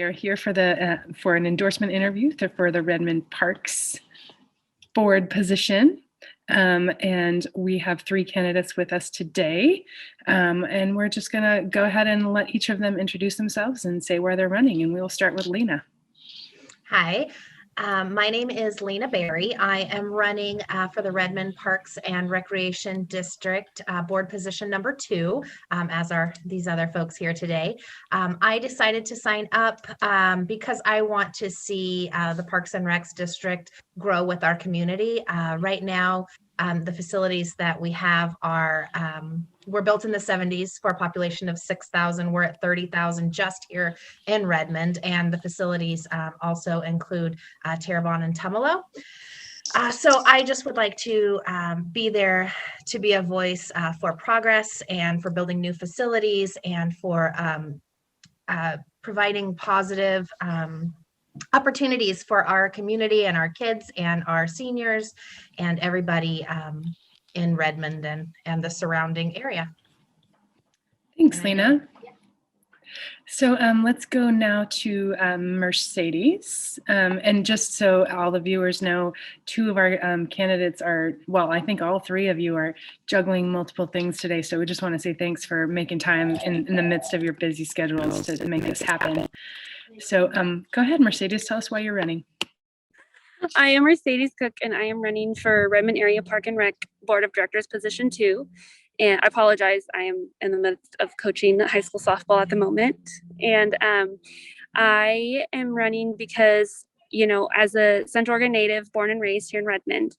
are here for for an endorsement interview for the Redmond Parks board position. And we have 3 candidates with us today. And we're just going to go ahead and let each of them introduce themselves and say where they're running. And we will start with Lena. Hi, my name is Lena Berry. I am running for the Redmond Parks and Recreation District board position number 2, as are these other folks here today. I decided to sign up because I want to see the Parks and Recs District grow with our community. Right now, the facilities that we have are were built in the 70s for a population of 6,000. We're at 30,000 just here in Redmond, and the facilities also include Terrebonne and Tumalo. So I just would like to be there to be a voice for progress and for building new facilities and for providing positive opportunities for our community and our kids and our seniors and everybody in Redmond and the surrounding area. Thanks, Lena. So let's go now to Mercedes. And just so all the viewers know, 2 of our candidates are, well, I think all 3 of you are juggling multiple things today. So we just want to say thanks for making time in the midst of your busy schedules to make this happen. So go ahead, Mercedes, tell us why you're running. I am Mercedes Cook, and I am running for Redmond Area Park and Rec Board of Directors position 2. And I apologize, I am in the midst of coaching high school softball at the moment. And I am running because, you know, as a Central Oregon native, born and raised here in Redmond,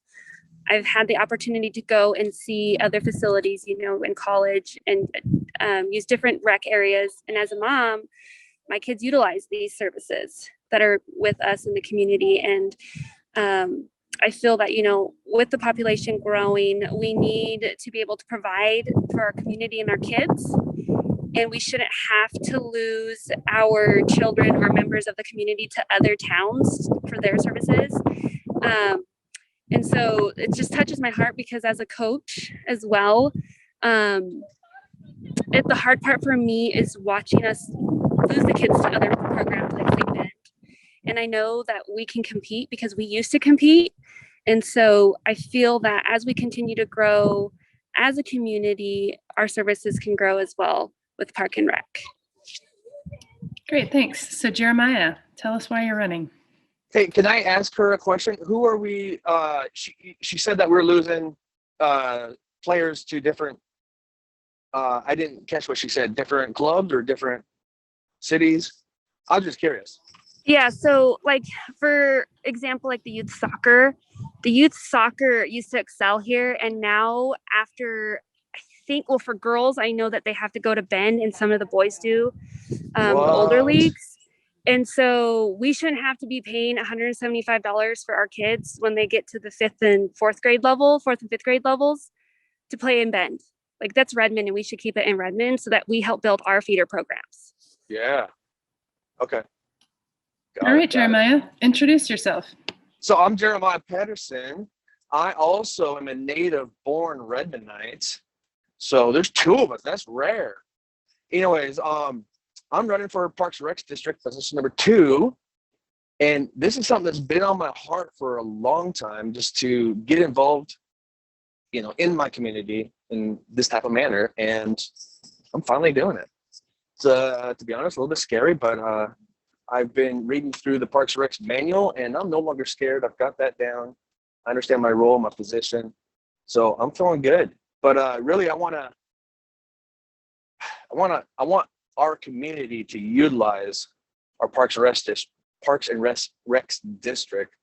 I've had the opportunity to go and see other facilities, you know, in college and use different rec areas. And as a mom, my kids utilize these services that are with us in the community. And I feel that, you know, with the population growing, we need to be able to provide for our community and our kids. And we shouldn't have to lose our children or members of the community to other towns for their services. And so it just touches my heart because as a coach as well, the hard part for me is watching us lose the kids to other programs like Big Bend. And I know that we can compete because we used to compete. And so I feel that as we continue to grow as a community, our services can grow as well with Park and Rec. Great, thanks. So Jeremiah, tell us why you're running. Hey, can I ask her a question? Who are we? She said that we're losing players to different, I didn't catch what she said, different clubs or different cities. I was just curious. Yeah, so like for example, like the youth soccer used to excel here, and now after I think, well, for girls, I know that they have to go to Bend, and some of the boys do, the older leagues, and so we shouldn't have to be paying $175 for our kids when they get to the 4th and 5th grade levels to play in Bend. Like that's Redmond, and we should keep it in Redmond so that we help build our feeder programs. Yeah. Okay. All right, Jeremiah, introduce yourself. So I'm Jeremiah Pedersen. I also am a native born Redmondite. So there's 2 of us. That's rare. Anyways, I'm running for Parks and Rec District position number 2. And this is something that's been on my heart for a long time, just to get involved, you know, in my community in this type of manner. And I'm finally doing it. It's, to be honest, a little bit scary, but I've been reading through the Parks and Rec's manual, and I'm no longer scared. I've got that down. I understand my role, my position, so I'm feeling good. But really, I want our community to utilize our Parks and Recs district.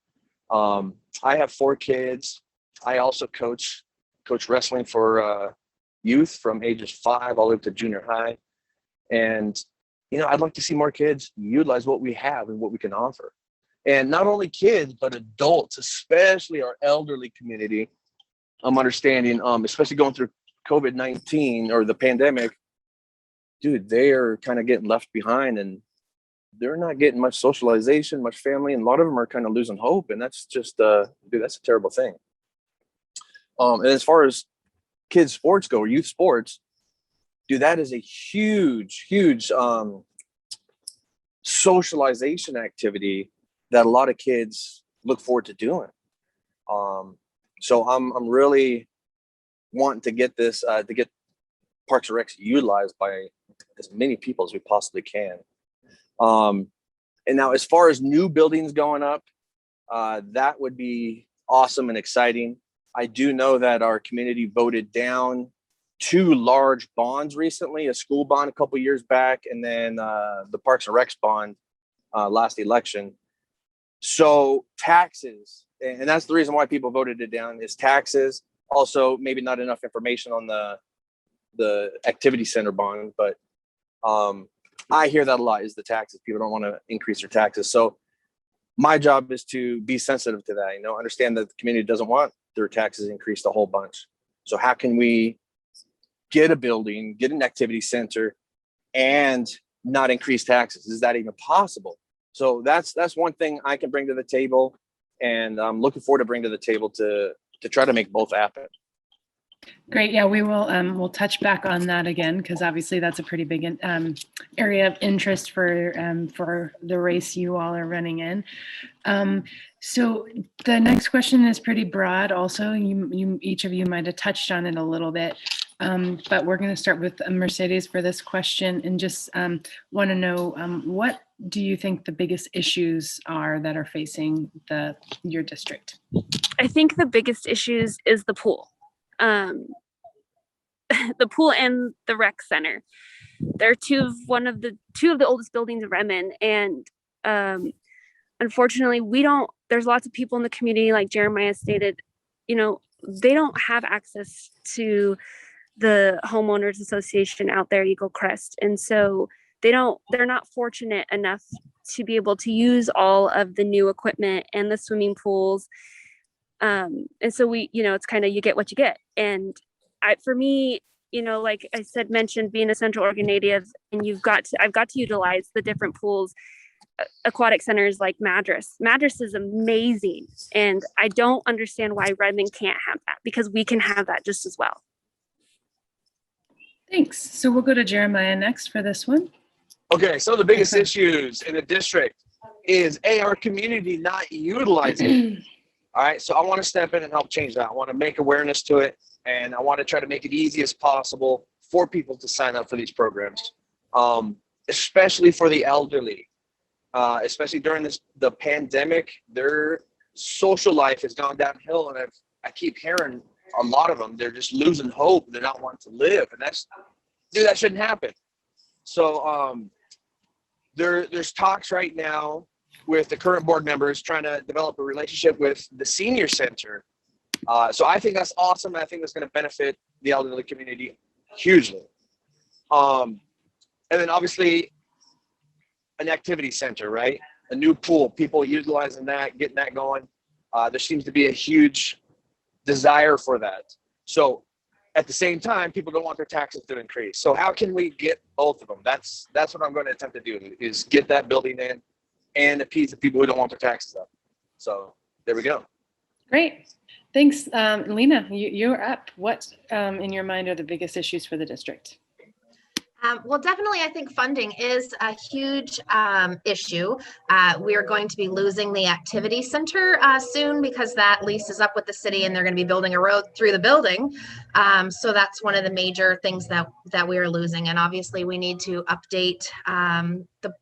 I have 4 kids. I also coach wrestling for youth from ages 5 all the way up to junior high, and you know, I'd like to see more kids utilize what we have and what we can offer. And not only kids, but adults, especially our elderly community. I'm understanding, especially going through COVID-19 or the pandemic, dude, they are kind of getting left behind and they're not getting much socialization, much family. And a lot of them are kind of losing hope. And that's just, dude, that's a terrible thing. And as far as kids sports go, or youth sports, dude, that is a huge socialization activity that a lot of kids look forward to doing. So I'm really wanting to get this, to get Parks and Recs utilized by as many people as we possibly can. And now as far as new buildings going up, that would be awesome and exciting. I do know that our community voted down 2 large bonds recently, a school bond a couple years back, and then the Parks and Recs bond last election. So taxes, and that's the reason why people voted it down, is taxes. Also, maybe not enough information on the activity center bond, but I hear that a lot, is the taxes. People don't want to increase their taxes. So my job is to be sensitive to that, understand that the community doesn't want their taxes increased a whole bunch. So how can we get a building, get an activity center, and not increase taxes? Is that even possible? So that's one thing I can bring to the table, and I'm looking forward to bring to the table to try to make both happen. Great. Yeah, we will. We'll touch back on that again, because obviously that's a pretty big area of interest for the race you all are running in. So the next question is pretty broad. Also, you each of you might have touched on it a little bit, but we're going to start with Mercedes for this question, and just want to know what do you think the biggest issues are that are facing your district? I think the biggest issues is the pool. The pool and the rec center. They're two of the oldest buildings in Redmond, and unfortunately there's lots of people in the community, like Jeremiah stated, they don't have access to the homeowners association out there, Eagle Crest, and so they're not fortunate enough to be able to use all of the new equipment and the swimming pools. And so it's kind of, you get what you get. And for me, like I said, mentioned being a Central Oregon native, and I've got to utilize the different pools, aquatic centers like Madras. Madras is amazing. And I don't understand why Redmond can't have that, because we can have that just as well. Thanks. So we'll go to Jeremiah next for this one. Okay, so the biggest issues in the district is our community not utilizing. All right, so I want to step in and help change that. I want to make awareness to it, and I want to try to make it easy as possible for people to sign up for these programs, especially for the elderly, especially during the pandemic. Their social life has gone downhill, and I keep hearing a lot of them, they're just losing hope. They're not wanting to live, and that shouldn't happen. So there's talks right now with the current board members trying to develop a relationship with the senior center. So I think that's awesome. I think that's going to benefit the elderly community hugely. And then obviously an activity center, right? A new pool, people utilizing that, getting that going. There seems to be a huge desire for that. So at the same time, people don't want their taxes to increase. So how can we get both of them? That's what I'm going to attempt to do, is get that building in and appease the people who don't want their taxes up. So there we go. Great. Thanks. Lena, you're up. What in your mind are the biggest issues for the district? Well, definitely, I think funding is a huge issue. We are going to be losing the activity center soon, because that lease is up with the city, and they're going to be building a road through the building. So that's one of the major things that we are losing. And obviously, we need to update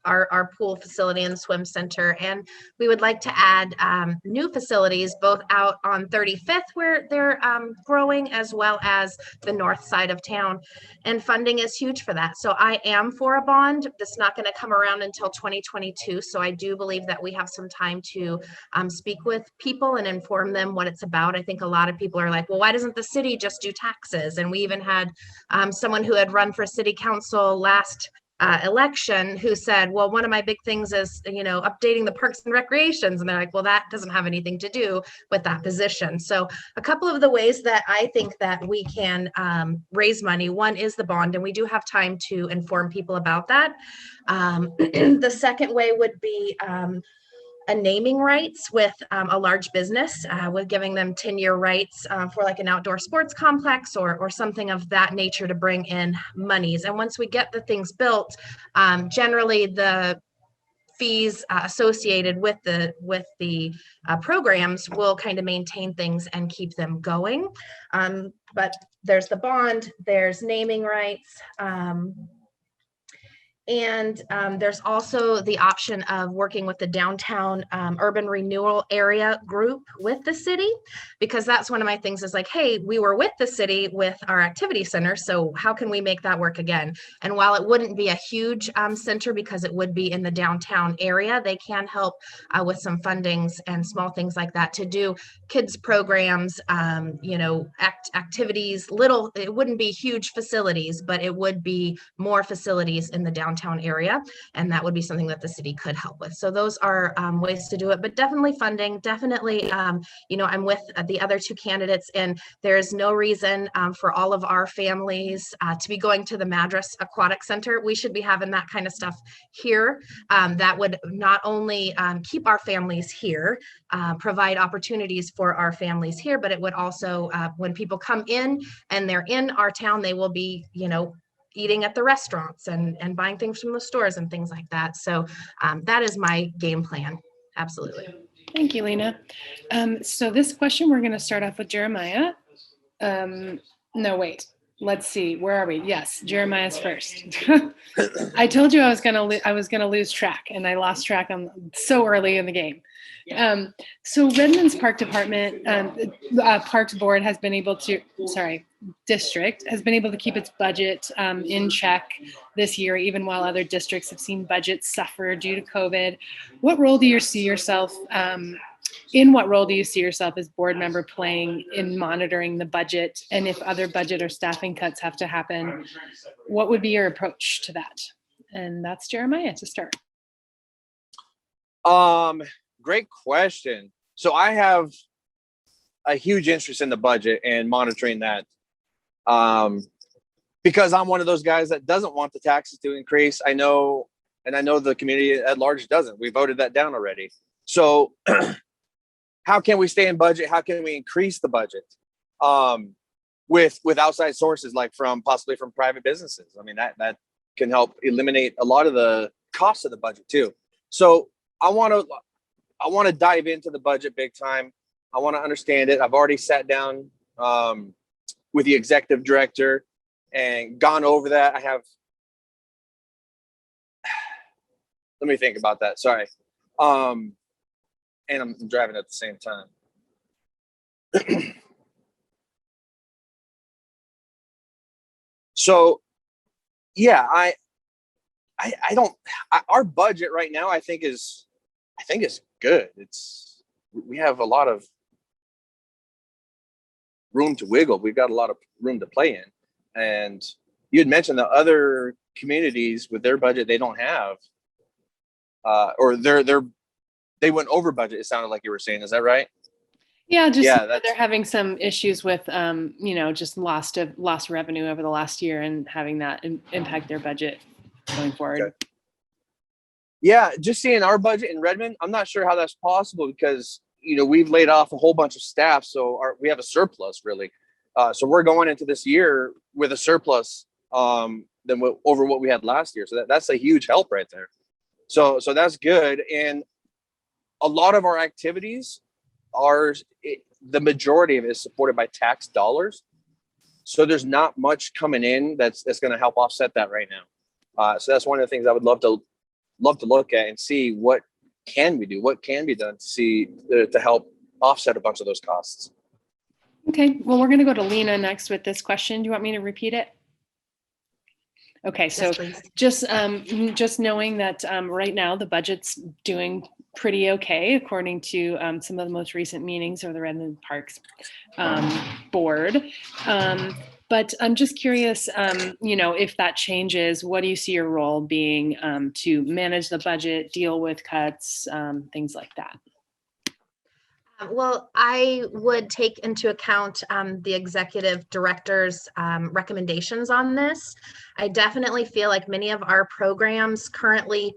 our pool facility and the swim center. And we would like to add new facilities, both out on 35th, where they're growing, as well as the north side of town. And funding is huge for that. So I am for a bond. That's not going to come around until 2022. So I do believe that we have some time to speak with people and inform them what it's about. I think a lot of people are like, well, why doesn't the city just do taxes? And we even had someone who had run for city council last election who said, well, one of my big things is, updating the parks and recreations. And they're like, well, that doesn't have anything to do with that position. So a couple of the ways that I think that we can raise money, one is the bond, and we do have time to inform people about that. The second way would be a naming rights with a large business, with giving them 10-year rights for like an outdoor sports complex or something of that nature to bring in monies. And once we get the things built, generally the fees associated with the programs will kind of maintain things and keep them going. But there's the bond, there's naming rights. And there's also the option of working with the downtown urban renewal area group with the city, because that's one of my things is like, hey, we were with the city with our activity center, so how can we make that work again? And while it wouldn't be a huge center because it would be in the downtown area, they can help with some fundings and small things like that to do kids programs, activities, it wouldn't be huge facilities, but it would be more facilities in the downtown area, and that would be something that the city could help with. So those are ways to do it, but definitely funding, definitely, I'm with the other two candidates, and there is no reason for all of our families to be going to the Madras Aquatic Center. We should be having that kind of stuff here. That would not only keep our families here, provide opportunities for our families here, but it would also, when people come in and they're in our town, they will be, eating at the restaurants and buying things from the stores and things like that. So that is my game plan. Absolutely. Thank you, Lena. So this question, we're going to start off with Jeremiah. No, wait. Let's see. Where are we? Yes, Jeremiah's first. I told you I was gonna lose track, and I lost track so early in the game. So Redmond's Park Department, Parks Board has been able to, district has been able to keep its budget in check this year, even while other districts have seen budgets suffer due to COVID. What role do you see yourself as board member playing in monitoring the budget? And if other budget or staffing cuts have to happen, what would be your approach to that? And that's Jeremiah to start. Great question. So I have a huge interest in the budget and monitoring that, because I'm one of those guys that doesn't want the taxes to increase. I know the community at large doesn't. We voted that down already. So how can we stay in budget? How can we increase the budget with outside sources, like possibly from private businesses? I mean, that can help eliminate a lot of the costs of the budget too. So I want to dive into the budget big time. I want to understand it. I've already sat down with the executive director and gone over that. Let me think about that. Sorry. And I'm driving at the same time. So, yeah, our budget right now, I think is good. We have a lot of room to wiggle. We've got a lot of room to play in. And you had mentioned that other communities with their budget, they don't have, or they went over budget. It sounded like you were saying, is that right? Yeah, they're having some issues with, just lost revenue over the last year and having that impact their budget going forward. Okay. Yeah, just seeing our budget in Redmond, I'm not sure how that's possible because, we've laid off a whole bunch of staff. So we have a surplus really. So we're going into this year with a surplus over what we had last year. So that's a huge help right there. So that's good. And a lot of our activities the majority of it is supported by tax dollars. So there's not much coming in that's going to help offset that right now. So that's one of the things I would love to look at and see what can we do, what can be done to help offset a bunch of those costs. Okay, well, we're going to go to Lena next with this question. Do you want me to repeat it? Okay, so yes, just knowing that right now the budget's doing pretty okay according to some of the most recent meetings of the Redmond Parks Board. But I'm just curious, if that changes, what do you see your role being to manage the budget, deal with cuts, things like that? Well, I would take into account the executive director's recommendations on this. I definitely feel like many of our programs currently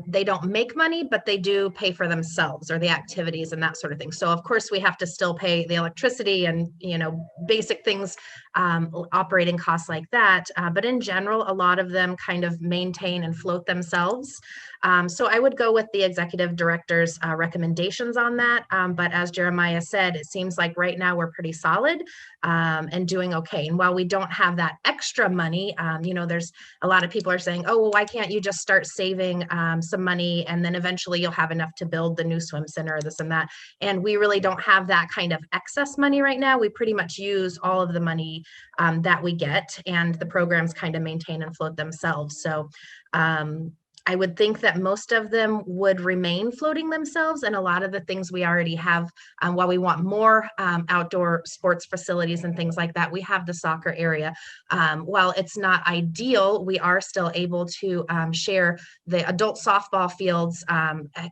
they don't make money, but they do pay for themselves or the activities and that sort of thing. So of course we have to still pay the electricity and, you know, basic things, operating costs like that. But in general, a lot of them kind of maintain and float themselves. So I would go with the executive director's recommendations on that. But as Jeremiah said, it seems like right now we're pretty solid and doing okay. And while we don't have that extra money, you know, there's a lot of people are saying, oh, well, why can't you just start saving some money and then eventually you'll have enough to build the new swim center or this and that. And we really don't have that kind of excess money right now. We pretty much use all of the money that we get, and the programs kind of maintain and float themselves. So I would think that most of them would remain floating themselves, and a lot of the things we already have, while we want more outdoor sports facilities and things like that, we have the soccer area. While it's not ideal, we are still able to share the adult softball fields,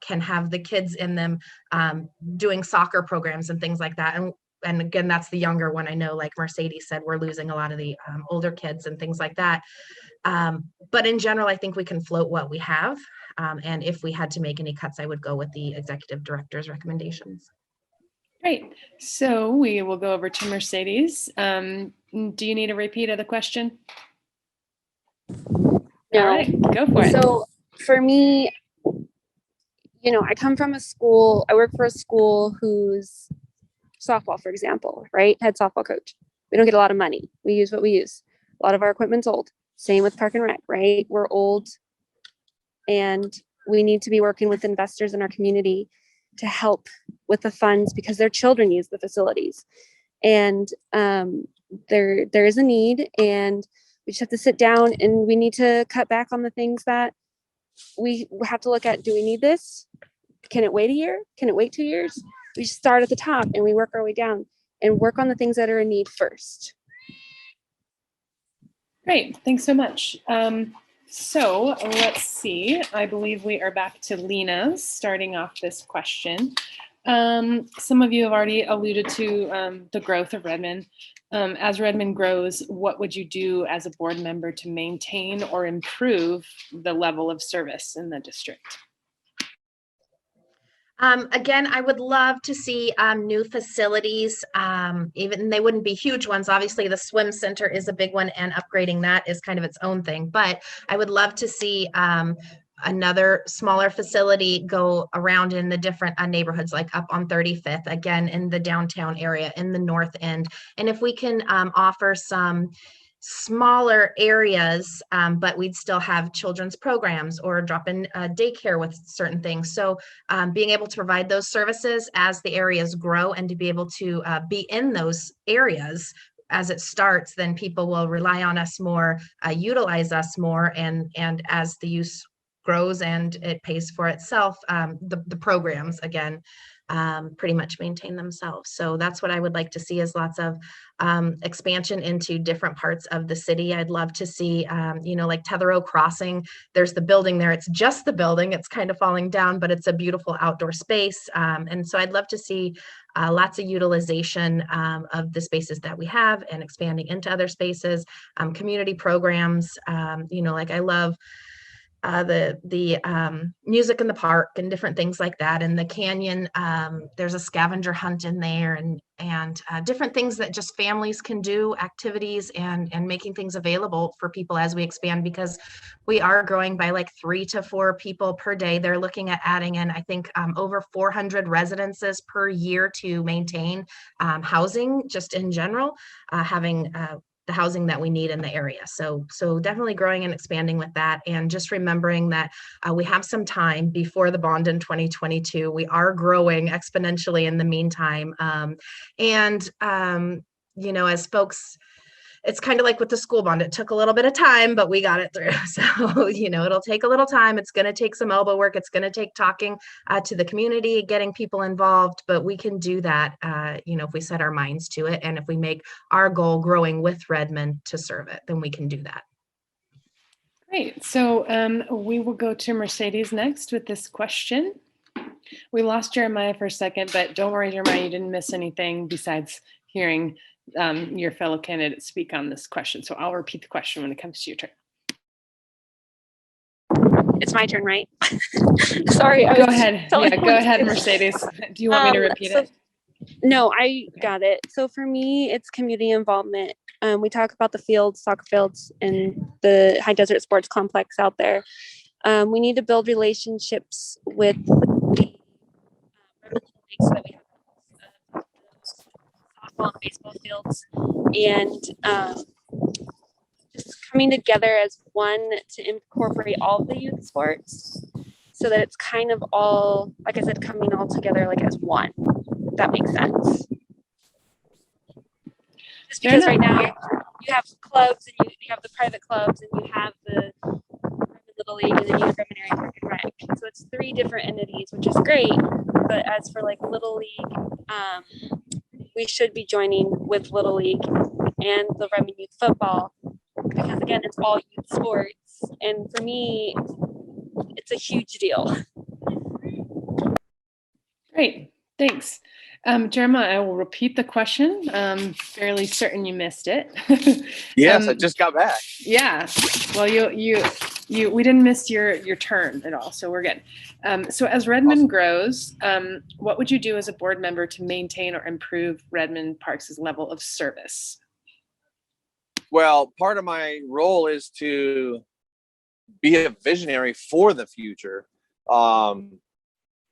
can have the kids in them doing soccer programs and things like that. And again, that's the younger one. I know, like Mercedes said, we're losing a lot of the older kids and things like that. But in general, I think we can float what we have. And if we had to make any cuts, I would go with the executive director's recommendations. Great. So we will go over to Mercedes. Do you need a repeat of the question? No. All right, go for it. So for me, you know, I come from a school, I work for a school whose softball, for example, right? Head softball coach. We don't get a lot of money. We use what we use. A lot of our equipment's old. Same with Park and Rec, right? We're old and we need to be working with investors in our community to help with the funds because their children use the facilities. And there is a need, and we just have to sit down and we need to cut back on the things that we have to look at. Do we need this? Can it wait a year? Can it wait 2 years? We start at the top and we work our way down and work on the things that are in need first. Great, thanks so much. So let's see, I believe we are back to Lena's starting off this question. Some of you have already alluded to the growth of Redmond. As Redmond grows, what would you do as a board member to maintain or improve the level of service in the district? Again, I would love to see new facilities, even they wouldn't be huge ones. Obviously, the swim center is a big one, and upgrading that is kind of its own thing. But I would love to see another smaller facility go around in the different neighborhoods, like up on 35th, again, in the downtown area, in the north end. And if we can offer some smaller areas, but we'd still have children's programs or drop-in daycare with certain things. So being able to provide those services as the areas grow and to be able to be in those areas as it starts, then people will rely on us more, utilize us more, and as the use grows and it pays for itself, the programs again pretty much maintain themselves. So that's what I would like to see, is lots of expansion into different parts of the city. I'd love to see, you know, like Tetherow Crossing, there's the building there. It's just the building. It's kind of falling down, but it's a beautiful outdoor space. And so I'd love to see lots of utilization of the spaces that we have and expanding into other spaces, community programs, you know, like I love the music in the park and different things like that. And the canyon, there's a scavenger hunt in there, and different things that just families can do, activities, and making things available for people as we expand, because we are growing by like 3 to 4 people per day. They're looking at adding in, I think, over 400 residences per year to maintain housing just in general, having the housing that we need in the area. So definitely growing and expanding with that, and just remembering that we have some time before the bond in 2022. We are growing exponentially in the meantime. You know, as folks, it's kind of like with the school bond, it took a little bit of time, but we got it through. So, you know, it'll take a little time. It's going to take some elbow work. It's going to take talking to the community, getting people involved, but we can do that, you know, if we set our minds to it. And if we make our goal growing with Redmond to serve it, then we can do that. Great. So we will go to Mercedes next with this question. We lost Jeremiah for a second, but don't worry, Jeremiah, you didn't miss anything besides hearing your fellow candidates speak on this question. So I'll repeat the question when it comes to your turn. it's my turn, right? Sorry. Go ahead. Yeah, go ahead, Mercedes. Do you want me to repeat it? No, I got it. So for me, it's community involvement. We talk about the fields, soccer fields, and the High Desert Sports Complex out there. We need to build relationships with the so that we have softball and baseball fields, and just coming together as one to incorporate all of the youth sports, so that it's kind of all, like I said, coming all together like as one. If that makes sense. Just because right now you have clubs and you have the private clubs and you have the Little League and then you have Redmond Area Park and Rec. So it's 3 different entities, which is great. But as for like Little League, we should be joining with Little League and the Redmond Youth Football, because again, it's all youth sports. And for me, it's a huge deal. Great, thanks. Jeremiah, I will repeat the question. Fairly certain you missed it. Yes, I just got back. Yeah, well, we didn't miss your turn at all, so we're good. So as Redmond grows, what would you do as a board member to maintain or improve Redmond Parks' level of service? Well, part of my role is to be a visionary for the future.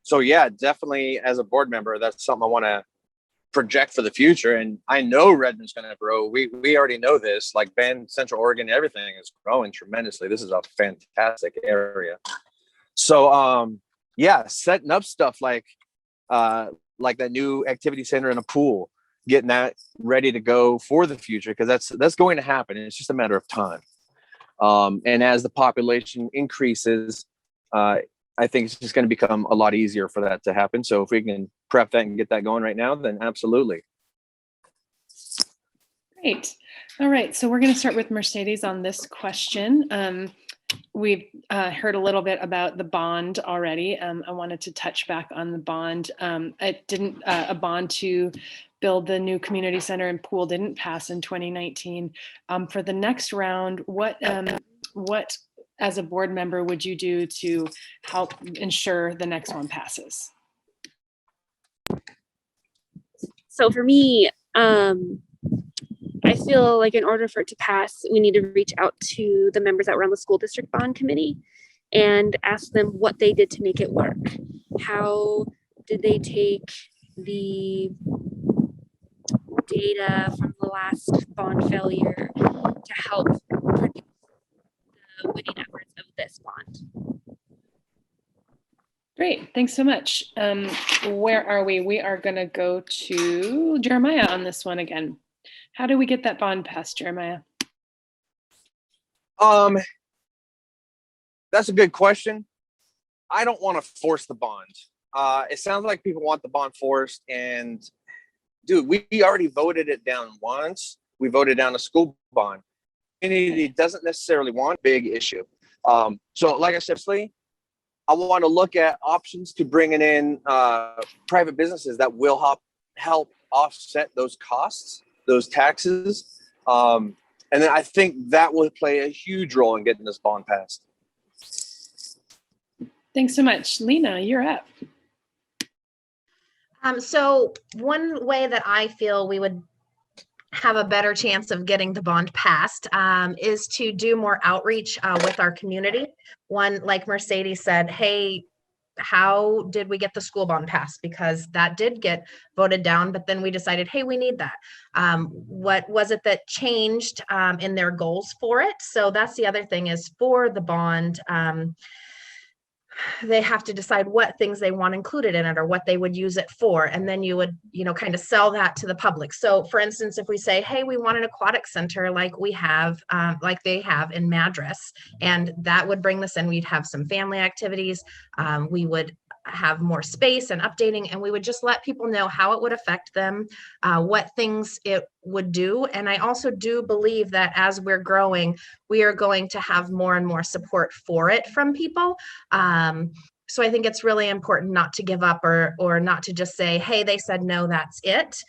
So yeah, definitely as a board member, that's something I want to project for the future. And I know Redmond's going to grow. We already know this, like Bend, Central Oregon, everything is growing tremendously. This is a fantastic area. So yeah, setting up stuff like that new activity center and a pool, getting that ready to go for the future, because that's going to happen. And it's just a matter of time. And as the population increases, I think it's just going to become a lot easier for that to happen. So if we can prep that and get that going right now, then absolutely. Great. All right. So we're going to start with Mercedes on this question. We've heard a little bit about the bond already. I wanted to touch back on the bond. A bond to build the new community center and pool didn't pass in 2019. For the next round, what as a board member would you do to help ensure the next one passes? So for me, I feel like in order for it to pass, we need to reach out to the members that were on the school district bond committee and ask them what they did to make it work. How did they take the data from the last bond failure to help produce the winning efforts of this bond? Great, thanks so much. Where are we? We are going to go to Jeremiah on this one again. How do we get that bond passed, Jeremiah? That's a good question. I don't want to force the bond. It sounds like people want the bond forced, and dude, we already voted it down once. We voted down a school bond. Community doesn't necessarily want a big issue. So like I said, I want to look at options to bringing in private businesses that will help offset those costs, those taxes. And then I think that will play a huge role in getting this bond passed. Thanks so much. Lena, you're up. So one way that I feel we would have a better chance of getting the bond passed is to do more outreach with our community. One, like Mercedes said, hey, how did we get the school bond passed? Because that did get voted down, but then we decided, hey, we need that. What was it that changed in their goals for it? So that's the other thing, is for the bond, they have to decide what things they want included in it or what they would use it for. And then you would, kind of sell that to the public. So for instance, if we say, hey, we want an aquatic center like we have, like they have in Madras, and that would bring this in, we'd have some family activities. We would have more space and updating, and we would just let people know how it would affect them, what things it would do. And I also do believe that as we're growing, we are going to have more and more support for it from people. So I think it's really important not to give up or not to just say, hey, they said no, that's it.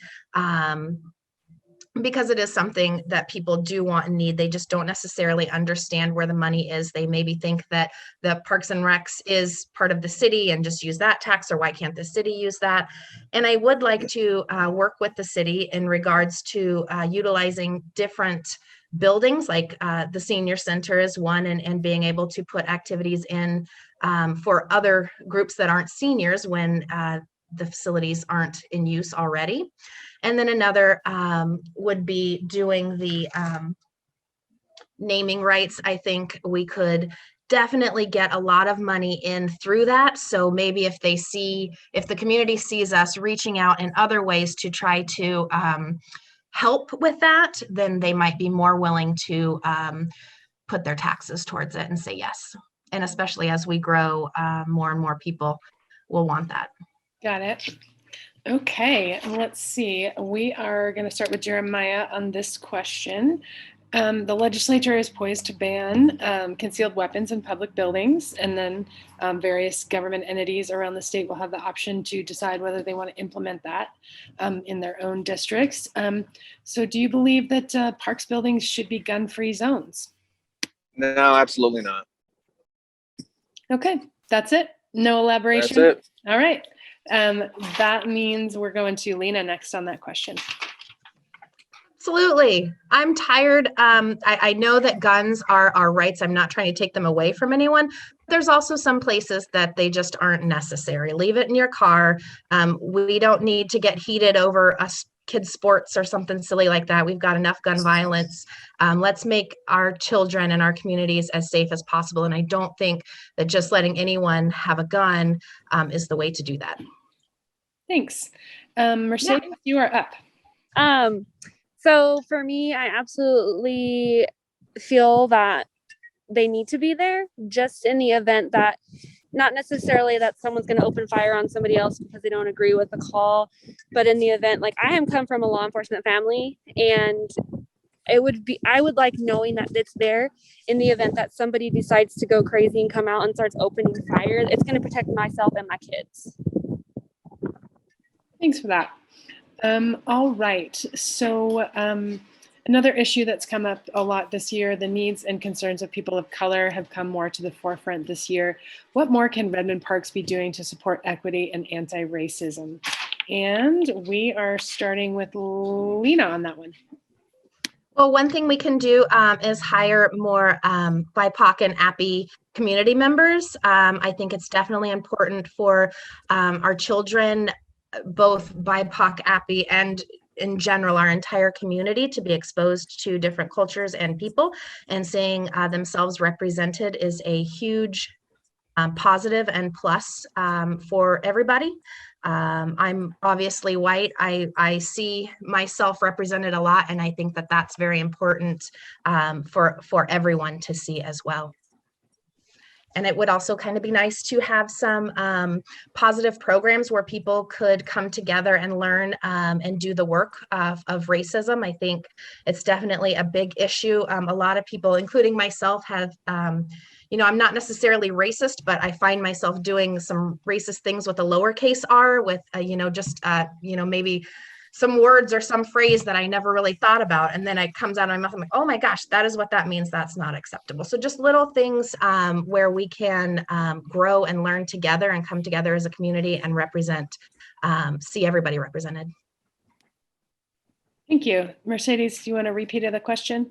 because it is something that people do want and need. They just don't necessarily understand where the money is. They maybe think that the Parks and Recs is part of the city and just use that tax, or why can't the city use that? And I would like to work with the city in regards to utilizing different buildings, like the senior center is one, and being able to put activities in for other groups that aren't seniors when the facilities aren't in use already. And then another would be doing the naming rights. I think we could definitely get a lot of money in through that. So maybe if the community sees us reaching out in other ways to try to help with that, then they might be more willing to put their taxes towards it and say yes. And especially as we grow, more and more people will want that. Got it. Okay, let's see. We are going to start with Jeremiah on this question. The legislature is poised to ban concealed weapons in public buildings, and then various government entities around the state will have the option to decide whether they want to implement that in their own districts. So do you believe that parks buildings should be gun-free zones? No, absolutely not. Okay, that's it. No elaboration? That's it. All right. That means we're going to Lena next on that question. Absolutely. I'm tired. I know that guns are our rights. I'm not trying to take them away from anyone. There's also some places that they just aren't necessary. Leave it in your car. We don't need to get heated over kids' sports or something silly like that. We've got enough gun violence. Let's make our children and our communities as safe as possible. And I don't think that just letting anyone have a gun is the way to do that. Thanks. Mercedes, you are up. So for me, I absolutely feel that they need to be there, just in the event that, not necessarily that someone's going to open fire on somebody else because they don't agree with the call, but in the event, like I come from a law enforcement family, and I would like knowing that it's there in the event that somebody decides to go crazy and come out and starts opening fire. It's going to protect myself and my kids. Thanks for that. All right. So another issue that's come up a lot this year, the needs and concerns of people of color have come more to the forefront this year. What more can Redmond Parks be doing to support equity and anti-racism? And we are starting with Lena on that one. Well, one thing we can do is hire more BIPOC and API community members. I think it's definitely important for our children, both BIPOC, API, and in general, our entire community, to be exposed to different cultures and people, and seeing themselves represented is a huge positive and plus for everybody. I'm obviously white. I see myself represented a lot, and I think that that's very important for everyone to see as well. And it would also kind of be nice to have some positive programs where people could come together and learn and do the work of racism. I think it's definitely a big issue. A lot of people, including myself, have, I'm not necessarily racist, but I find myself doing some racist things with a lowercase r, with, maybe some words or some phrase that I never really thought about. And then it comes out of my mouth. I'm like, oh my gosh, that is what that means. That's not acceptable. So just little things where we can grow and learn together and come together as a community and see everybody represented. Thank you. Mercedes, do you want to repeat the question?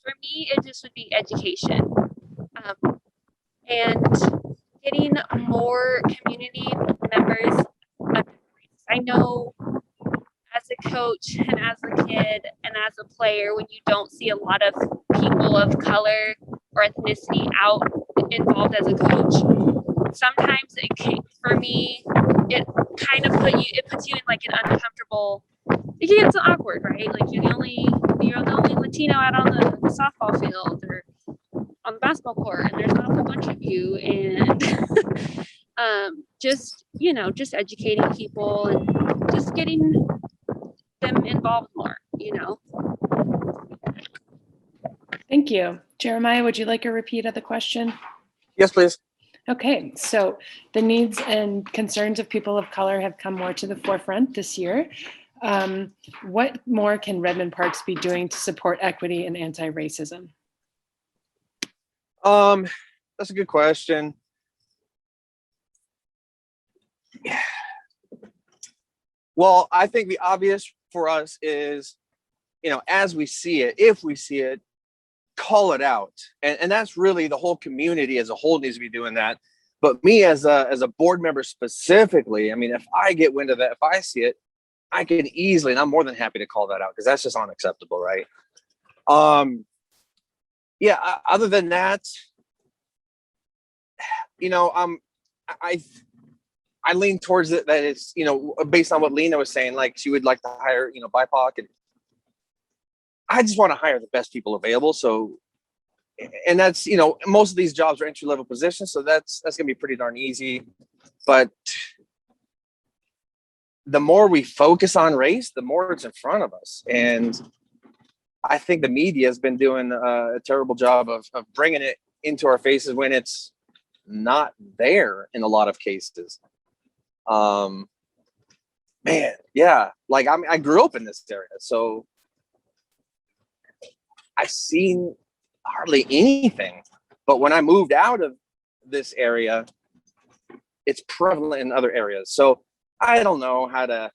For me, it just would be education and getting more community members. I know as a coach and as a kid and as a player, when you don't see a lot of people of color or ethnicity out involved as a coach, sometimes for me, it kind of puts you in like an uncomfortable, it can get so awkward, right? Like you're the only Latino out on the softball field or on the basketball court, and there's not a whole bunch of you, and just educating people and just getting them involved more, Thank you. Jeremiah, would you like a repeat of the question? Yes, please. Okay, so the needs and concerns of people of color have come more to the forefront this year. What more can Redmond Parks be doing to support equity and anti-racism? That's a good question. Well, I think the obvious for us is, as we see it, if we see it, call it out. And that's really the whole community as a whole needs to be doing that. But me as a board member specifically, I mean, if I get wind of that, if I see it, I can easily, and I'm more than happy to call that out because that's just unacceptable, right? Yeah, other than that, I lean towards it that it's, based on what Lena was saying, like she would like to hire, BIPOC, and I just want to hire the best people available. So, and that's, most of these jobs are entry level positions, so that's gonna be pretty darn easy. But the more we focus on race, the more it's in front of us. And I think the media has been doing a terrible job of bringing it into our faces when it's not there in a lot of cases. Man, yeah, like I grew up in this area, so I've seen hardly anything. But when I moved out of this area, it's prevalent in other areas. So I don't know how to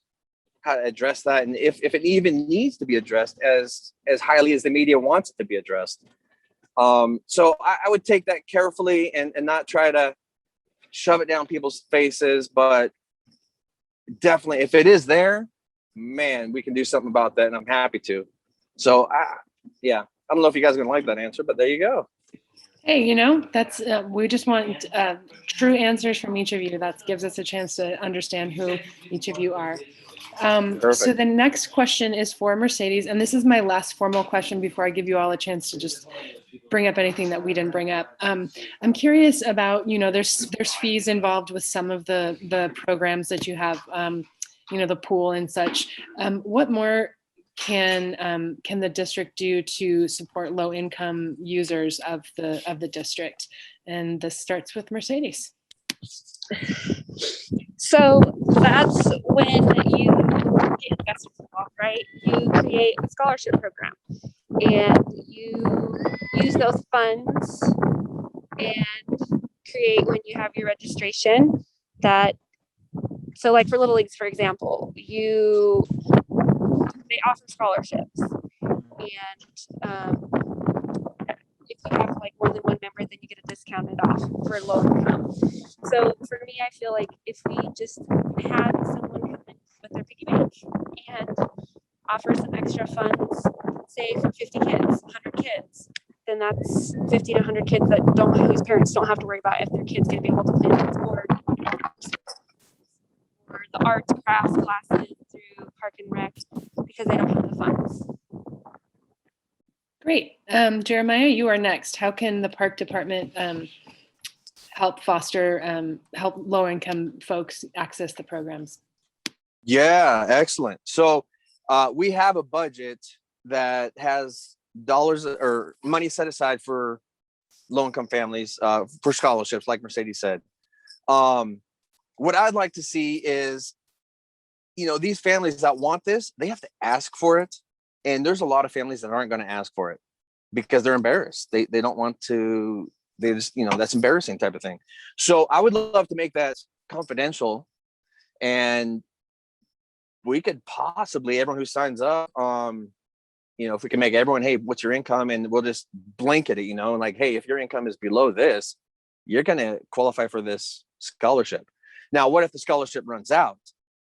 address that, and if it even needs to be addressed as highly as the media wants it to be addressed. So I would take that carefully and not try to shove it down people's faces, but definitely if it is there, man, we can do something about that, and I'm happy to. So yeah, I don't know if you guys are gonna like that answer, but there you go. Hey, that's we just want true answers from each of you. That gives us a chance to understand who each of you are. So the next question is for Mercedes, and this is my last formal question before I give you all a chance to just bring up anything that we didn't bring up. I'm curious about, there's fees involved with some of the programs that you have, the pool and such. What more can the district do to support low income users of the district? And this starts with Mercedes. So that's when you get investors involved, right? You create a scholarship program and you use those funds and create, when you have your registration, so like for Little Leagues, for example, they offer scholarships, and if you have like more than one member, then you get it discounted off for low income. So for me, I feel like if we just had someone come in with their piggy bank and offer some extra funds, say for 50 kids, 100 kids, then that's 50 to 100 kids whose parents don't have to worry about if their kid's going to be able to play on sport, or the arts, crafts classes through Park and Rec, because they don't have the funds. Great. Jeremiah, you are next. How can the park department help lower income folks access the programs? Yeah, excellent. So we have a budget that has dollars or money set aside for low income families for scholarships, like Mercedes said. What I'd like to see is, these families that want this, they have to ask for it. And there's a lot of families that aren't going to ask for it because they're embarrassed. They don't want to, they just, that's embarrassing type of thing. So I would love to make that confidential, and we could possibly, everyone who signs up, if we can make everyone, hey, what's your income? And we'll just blanket it, like, hey, if your income is below this, you're going to qualify for this scholarship. Now, what if the scholarship runs out?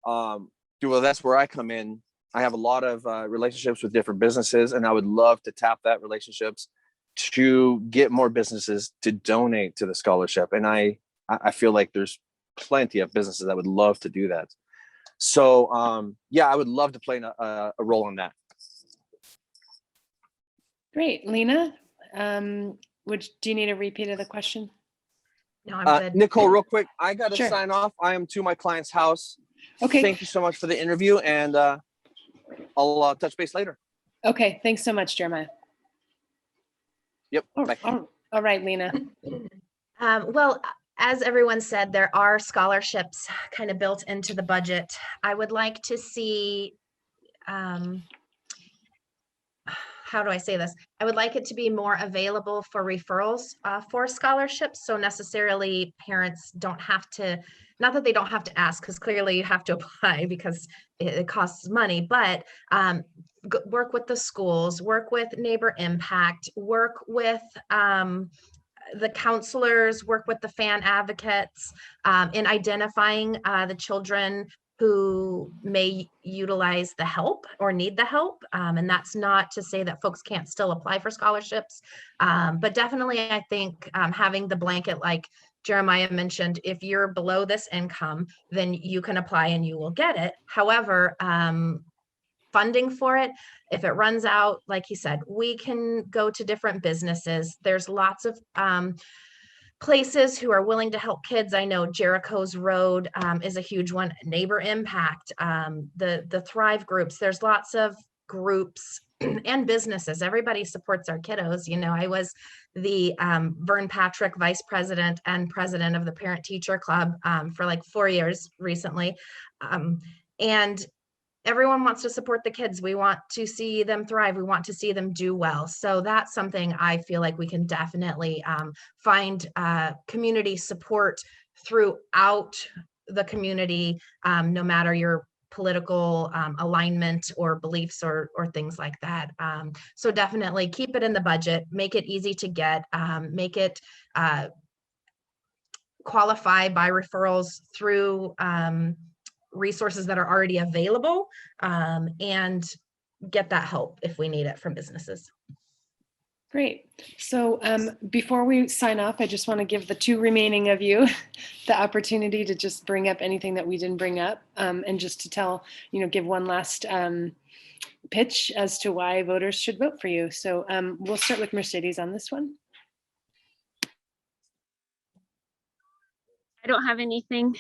Well, that's where I come in. I have a lot of relationships with different businesses, and I would love to tap that relationships to get more businesses to donate to the scholarship. And I feel like there's plenty of businesses that would love to do that. So, yeah, I would love to play a role in that. Great. Lena, do you need a repeat of the question? No, I'm good. Nicole, real quick, I got to Sure. sign off. I am to my client's house. Okay. Thank you so much for the interview, and I'll touch base later. Okay. Thanks so much, Jeremiah. Yep. Bye. All right, Lena. Well, as everyone said, there are scholarships kind of built into the budget. I would like to see how do I say this? I would like it to be more available for referrals for scholarships. So necessarily parents don't have to, not that they don't have to ask, because clearly you have to apply because it costs money, but work with the schools, work with Neighbor Impact, work with the counselors, work with the fan advocates in identifying the children who may utilize the help or need the help. And that's not to say that folks can't still apply for scholarships. But definitely, I think having the blanket, like Jeremiah mentioned, if you're below this income, then you can apply and you will get it. However, funding for it, if it runs out, like he said, we can go to different businesses. There's lots of places who are willing to help kids. I know Jericho's Road is a huge one. Neighbor Impact, the Thrive groups. There's lots of groups and businesses. Everybody supports our kiddos. You know, I was the Vern Patrick vice president and president of the Parent Teacher Club for like 4 years recently. And everyone wants to support the kids. We want to see them thrive. We want to see them do well. So that's something I feel like we can definitely find community support throughout the community, no matter your political alignment or beliefs or things like that. So definitely keep it in the budget, make it easy to get, make it qualify by referrals through resources that are already available, and get that help if we need it from businesses. Great. So before we sign off, I just want to give the two remaining of you the opportunity to just bring up anything that we didn't bring up, and just to tell, give one last pitch as to why voters should vote for you. So we'll start with Mercedes on this one. I don't have anything.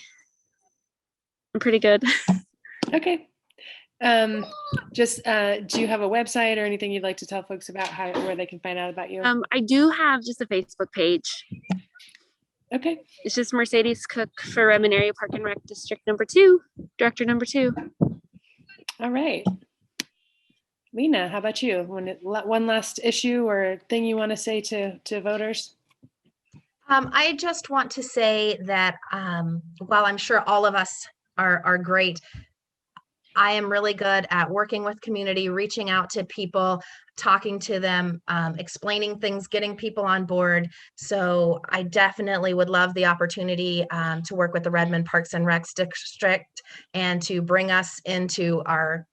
I'm pretty good. Okay. Just do you have a website or anything you'd like to tell folks about where they can find out about you? I do have just a Facebook page. Okay. It's just Mercedes Cook for Redmond Area Park and Rec District number 2, Director number 2. All right. Lena, how about you? One last issue or thing you want to say to voters? I just want to say that while I'm sure all of us are great, I am really good at working with community, reaching out to people, talking to them, explaining things, getting people on board. So I definitely would love the opportunity to work with the Redmond Parks and Recs District and to bring us into our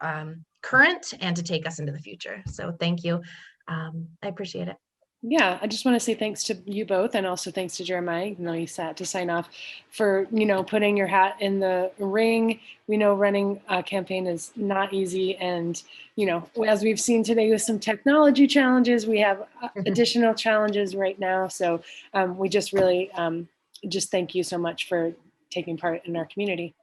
current and to take us into the future. So thank you. I appreciate it. Yeah, I just want to say thanks to you both, and also thanks to Jeremiah, even though you sat to sign off, for putting your hat in the ring. We know running a campaign is not easy, and as we've seen today with some technology challenges, we have additional challenges right now. So we just really just thank you so much for taking part in our community.